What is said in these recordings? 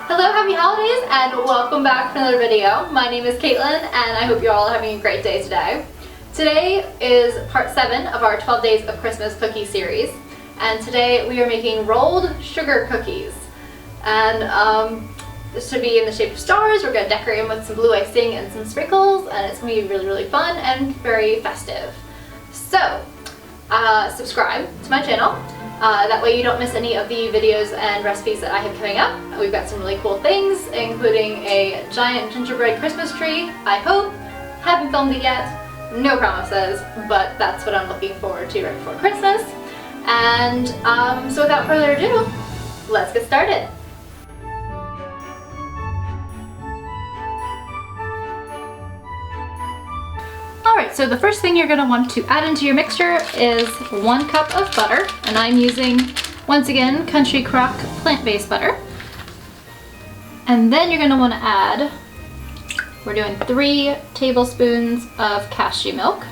Hello, happy holidays, and welcome back for another video. My name is Caitlin, and I hope you're all having a great day today. Today is part 7 of our 12 Days of Christmas cookie series, and today we are making rolled sugar cookies. And this should be in the shape of stars. We're going to decorate them with some blue icing and some sprinkles, and it's going to be really, really fun and very festive. So, subscribe to my channel. That way you don't miss any of the videos and recipes that I have coming up. We've got some really cool things, including a giant gingerbread Christmas tree, I hope. Haven't filmed it yet, no promises, but that's what I'm looking forward to right before Christmas. And so without further ado, let's get started. Alright, so the first thing you're going to want to add into your mixture is 1 cup of butter, and I'm using, once again, Country Crock plant-based butter. And then you're going to want to add, we're doing 3 tablespoons of cashew milk,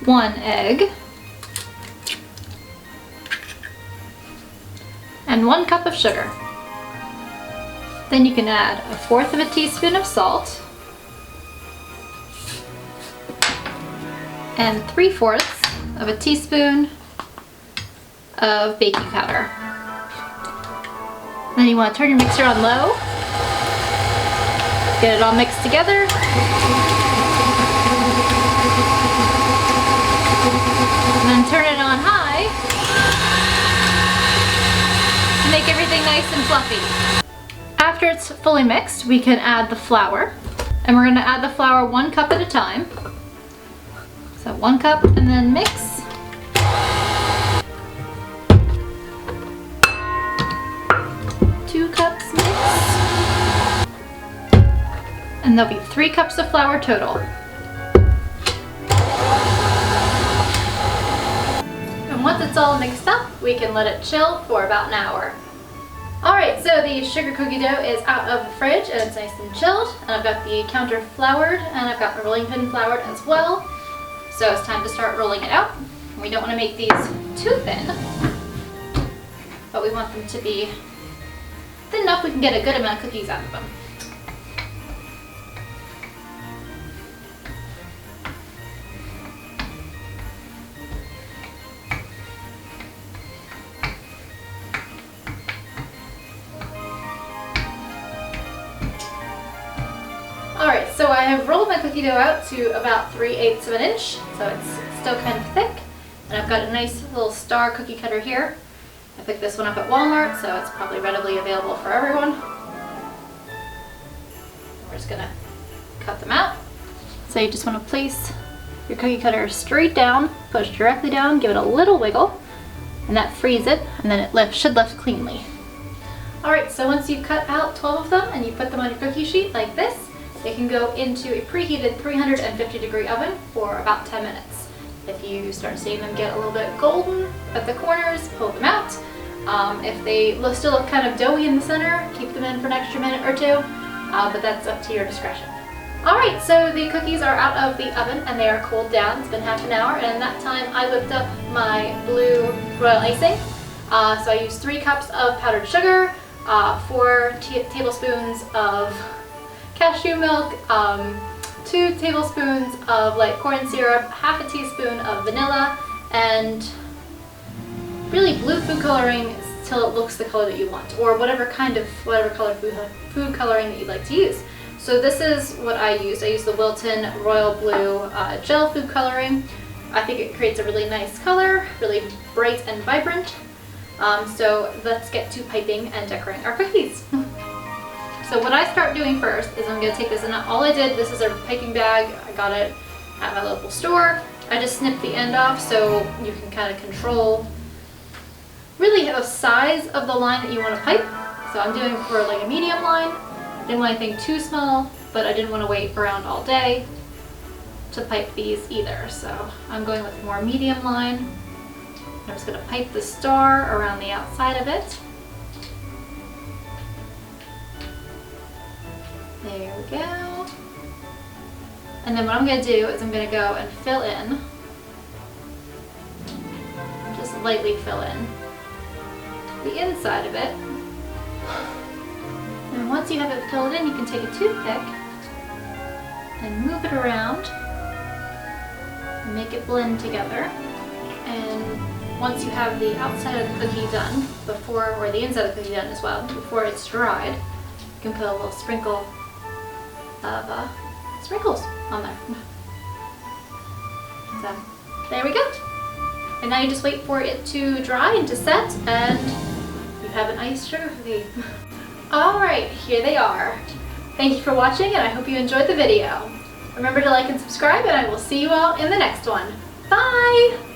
1 egg, and 1 cup of sugar. Then you can add 1/4 of a teaspoon of salt and 3/4 of a teaspoon of baking powder. Then you want to turn your mixer on low, get it all mixed together, and then turn it on high to make everything nice and fluffy. After it's fully mixed, we can add the flour, and we're going to add the flour 1 cup at a time. So 1 cup and then mix. Two cups mix. And there'll be 3 cups of flour total. And once it's all mixed up, we can let it chill for about an hour. Alright, so the sugar cookie dough is out of the fridge and it's nice and chilled, and I've got the counter floured and I've got the rolling pin floured as well. So it's time to start rolling it out. We don't want to make these too thin, but we want them to be thin enough we can get a good amount of cookies out of them. Alright, so I have rolled my cookie dough out to about 3/8 of an inch, so it's still kind of thick. And I've got a nice little star cookie cutter here. I picked this one up at Walmart, so it's probably readily available for everyone. We're just going to cut them out. So you just want to place your cookie cutter straight down, push directly down, give it a little wiggle, and that frees it, and then it should lift cleanly. Alright, so once you've cut out 12 of them and you put them on your cookie sheet like this, they can go into a preheated 350-degree oven for about 10 minutes. If you start seeing them get a little bit golden at the corners, pull them out. If they still look kind of doughy in the center, keep them in for an extra minute or 2, but that's up to your discretion. Alright, so the cookies are out of the oven and they are cooled down. It's been half an hour, and in that time I whipped up my blue royal icing. So I used 3 cups of powdered sugar, 4 tablespoons of cashew milk, 2 tablespoons of light corn syrup, 1/2 teaspoon of vanilla, and really blue food coloring till it looks the color that you want, or whatever color food coloring that you'd like to use. So this is what I used. I used the Wilton Royal Blue gel food coloring. I think it creates a really nice color, really bright and vibrant. So let's get to piping and decorating our cookies. So what I start doing first is I'm going to take this, and all I did, this is a piping bag, I got it at my local store. I just snipped the end off so you can kind of control really the size of the line that you want to pipe. So I'm doing for like a medium line. I didn't want anything too small, but I didn't want to wait around all day to pipe these either. So I'm going with more medium line. I'm just going to pipe the star around the outside of it. There we go. And then what I'm going to do is I'm going to go and fill in, just lightly fill in the inside of it. And once you have it filled in, you can take a toothpick and move it around and make it blend together. And once you have the outside of the cookie done, before, or the inside of the cookie done as well, before it's dried, you can put a little sprinkle of sprinkles on there. So there we go. And now you just wait for it to dry and to set, and you have an iced sugar cookie. Alright, here they are. Thank you for watching, and I hope you enjoyed the video. Remember to like and subscribe, and I will see you all in the next one. Bye!